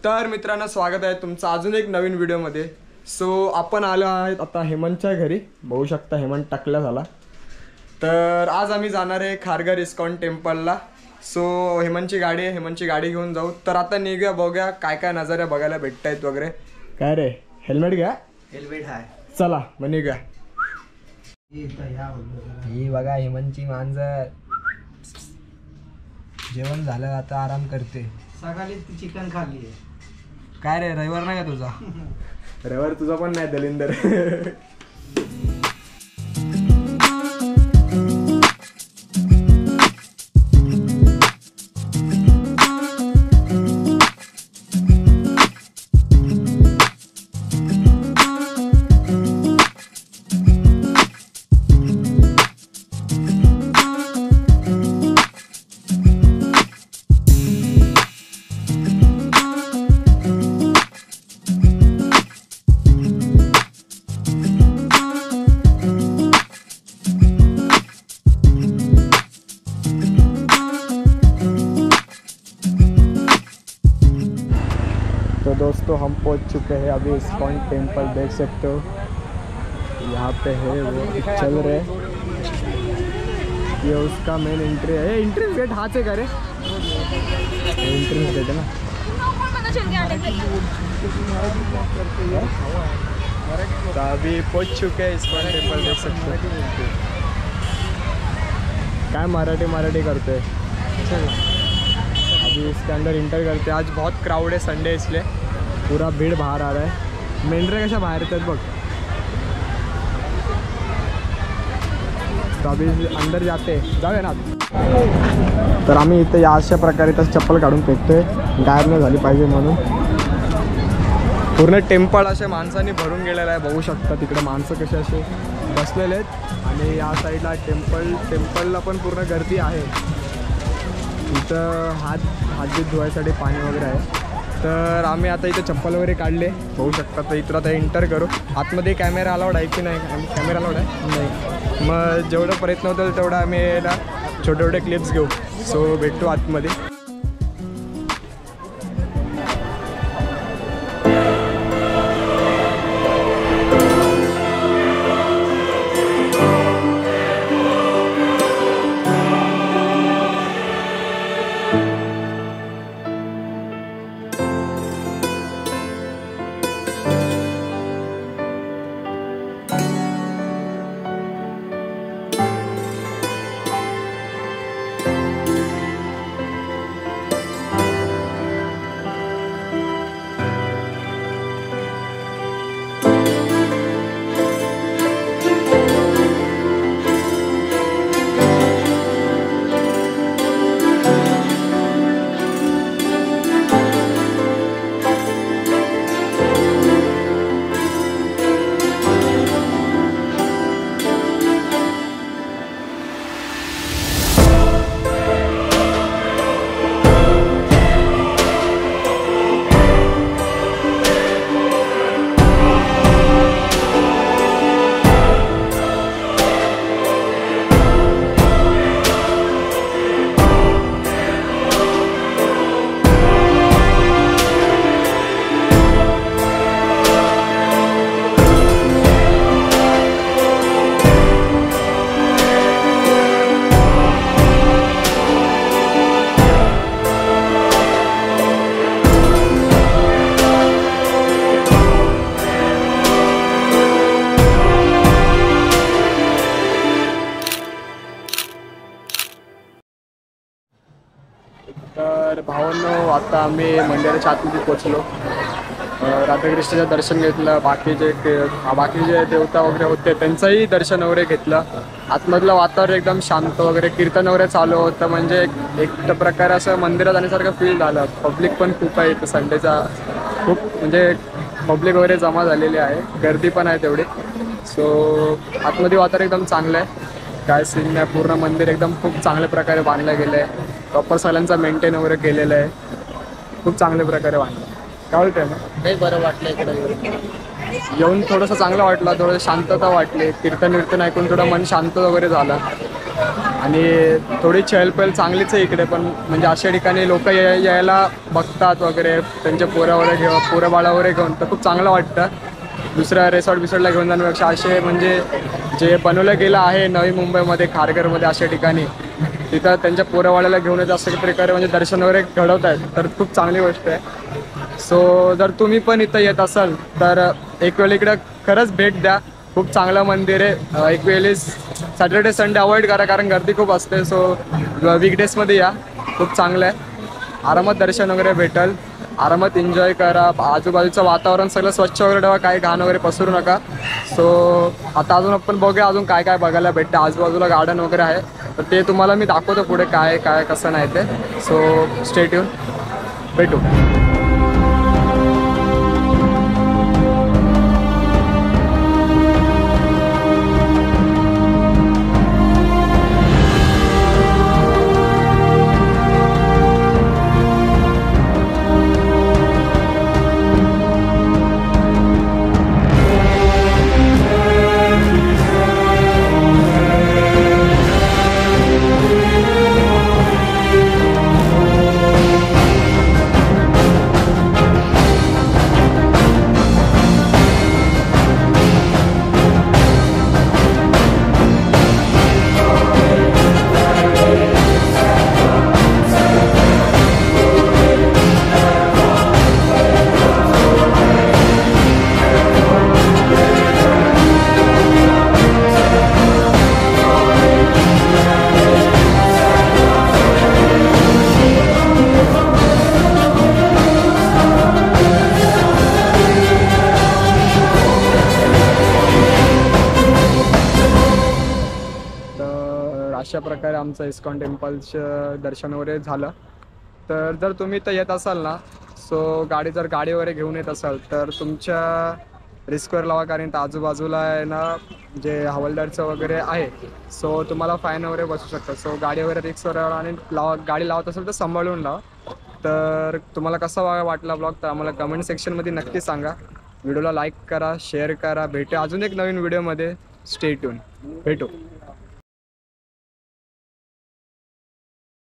तर मित्रांनो स्वागत आहे तुमचं अजून एक नवीन व्हिडिओमध्ये। सो आपण आलो आहेत आता हेमंतच्या घरी, बघू शकता हेमंत टाकला झाला। तर आज आम्ही जाणार आहे खारघर इस्कॉन टेम्पलला। सो हेमंतची गाडी आहे, हेमंतची गाडी घेऊन जाऊ। तर आता निघूया, बघूया काय काय नजारे बघायला भेटतायत वगैरे। काय रे हेल्मेट घ्या, हेल्मेट आहे, चला मग निघूया। ही बघा हेमंतची मांजर जेवण झालं आता आराम करते। सकाळी ती चिकन खाल्ली आहे। काय रे रविवार नाही का तुझा? रविवार तुझा पण नाही दलिंदर। तो दोस्तों हम पहुंच चुके हैं अभी इस्कॉन टेम्पल, देख सकते हो यहाँ पे है वो चल रहे। ये उसका मेन एंट्री है। एंट्रेंस गेट हाथ से करे, एंट्रेंस गेट है ना। तो अभी पहुंच चुके हैं इस्कॉन टेम्पल, देख सकते हो। क्या मराठी करते हैं। अभी इसके अंदर इंटर करते हैं। आज बहुत क्राउड है, संडे इसलिए पूरा भीड़ बाहर आ रहा है। मेंढरे कशा बाहेर येतात बघ। तो अभी अंदर जाते जाऊया ना। तर आम्ही इथे या अशा प्रकारे तर चप्पल काढून फेकतोय, गायब नाही झाली पाहिजे म्हणून। पूर्ण टेम्पल असे माणसांनी भरून गेलेलं आहे, बघू शकता तिकडे माणसं कसे असे बसलेले आहेत। आणि या साईडला टेम्पलला पण पूर्ण गर्दी आहे। इथं हात धुवायसाठी पाणी वगैरे आहे। तर आम्ही आता इथे चप्पल वगैरे काढले, बघू शकता। तर इथं आता एंटर करू। आतमध्ये कॅमेरा अलाउड आहे की नाही? कॅमेरा अलाउड आहे नाही। मग जेवढं प्रयत्न होतील तेवढं आम्ही ना छोटे छोटे क्लिप्स घेऊ। सो भेटू आतमध्ये। तर भावांनो आता आम्ही मंदिराच्या आतमध्ये पोचलो। राधाकृष्णाचं दर्शन घेतलं, बाकीचे देवता वगैरे होते त्यांचंही दर्शन वगैरे घेतलं। आतमधलं वातावरण एकदम शांत वगैरे, कीर्तन वगैरे चालू होतं। म्हणजे एक प्रकारे असं मंदिरात जाण्यासारखं फील झालं। पब्लिक पण खूप आहे इथं, संडेचा खूप म्हणजे पब्लिक वगैरे जमा झालेली आहे, गर्दी पण आहे तेवढी। सो आतमध्ये वातावरण एकदम चांगलं आहे, काय सीन नाही। पूर्ण मंदिर एकदम खूप चांगल्या प्रकारे बांधलं गेलं आहे, प्रॉपर सगळ्यांचा मेंटेन वगैरे केलेलं आहे, खूप चांगल्या प्रकारे बांधलं। काय बोलतंय ना, काही बरं वाटलं इकडे येऊन थोडंसं चांगलं वाटलं, थोडं शांतता वाटली। कीर्तन ऐकून थोडं मन शांत वगैरे झालं। आणि थोडी चहलपहल चांगलीच आहे इकडे, पण म्हणजे अशा ठिकाणी लोक यायला बघतात वगैरे, त्यांचे पोरं वगैरे पोरं बाळा वगैरे घेऊन, तर खूप चांगलं वाटतं. दुसऱ्या रिसॉर्टला घेऊन जाण्यापेक्षा असे म्हणजे जे बनवलं गेलं आहे नवी मुंबईमध्ये, खारघरमध्ये अशा ठिकाणी, तिथं त्यांच्या पोरावाड्याला घेऊन येत असं प्रकारे म्हणजे दर्शन वगैरे घडवत आहेत, तर खूप चांगली गोष्ट आहे. सो जर तुम्ही पण इथं येत असाल तर एक वेळ इकडं खरंच भेट द्या. खूप चांगलं मंदिर आहे. एक वेळेस सॅटर्डे संडे अवॉइड करा कारण गर्दी खूप असते. सो वीकडेजमध्ये या, खूप चांगलं आहे. आरामात दर्शन वगैरे भेटेल, आरामात एन्जॉय करा. आजूबाजूचं वातावरण सगळं स्वच्छ वगैरे ठेवा, काही घाण वगैरे पसरू नका. सो आता अजून आपण बघूया अजून काय काय बघायला भेटतं. आजूबाजूला गार्डन वगैरे आहे, तर ते तुम्हाला मी दाखवतो पुढे काय काय कसं नाही ते. सो स्टे ट्यून, भेटू. अशा प्रकारे आमचं इस्कॉन टेम्पलचं दर्शन वगैरे झालं. तर जर तुम्ही तर येत असाल ना, सो जर गाडी वगैरे घेऊन येत असाल तर तुमच्या रिस्कवर लावा, कारण आजूबाजूला आहे ना जे हवालदारचं वगैरे आहे, सो तुम्हाला फाईन वगैरे बसू शकतं. सो गाडी वगैरे रिस्कवर आणि गाडी लावत असेल तर सांभाळून लावा. तर तुम्हाला कसा वाटला ब्लॉग तर आम्हाला कमेंट सेक्शनमध्ये नक्की सांगा. व्हिडिओला लाईक करा, शेअर करा. भेटू अजून एक नवीन व्हिडिओमध्ये. स्टे ट्यून, भेटू.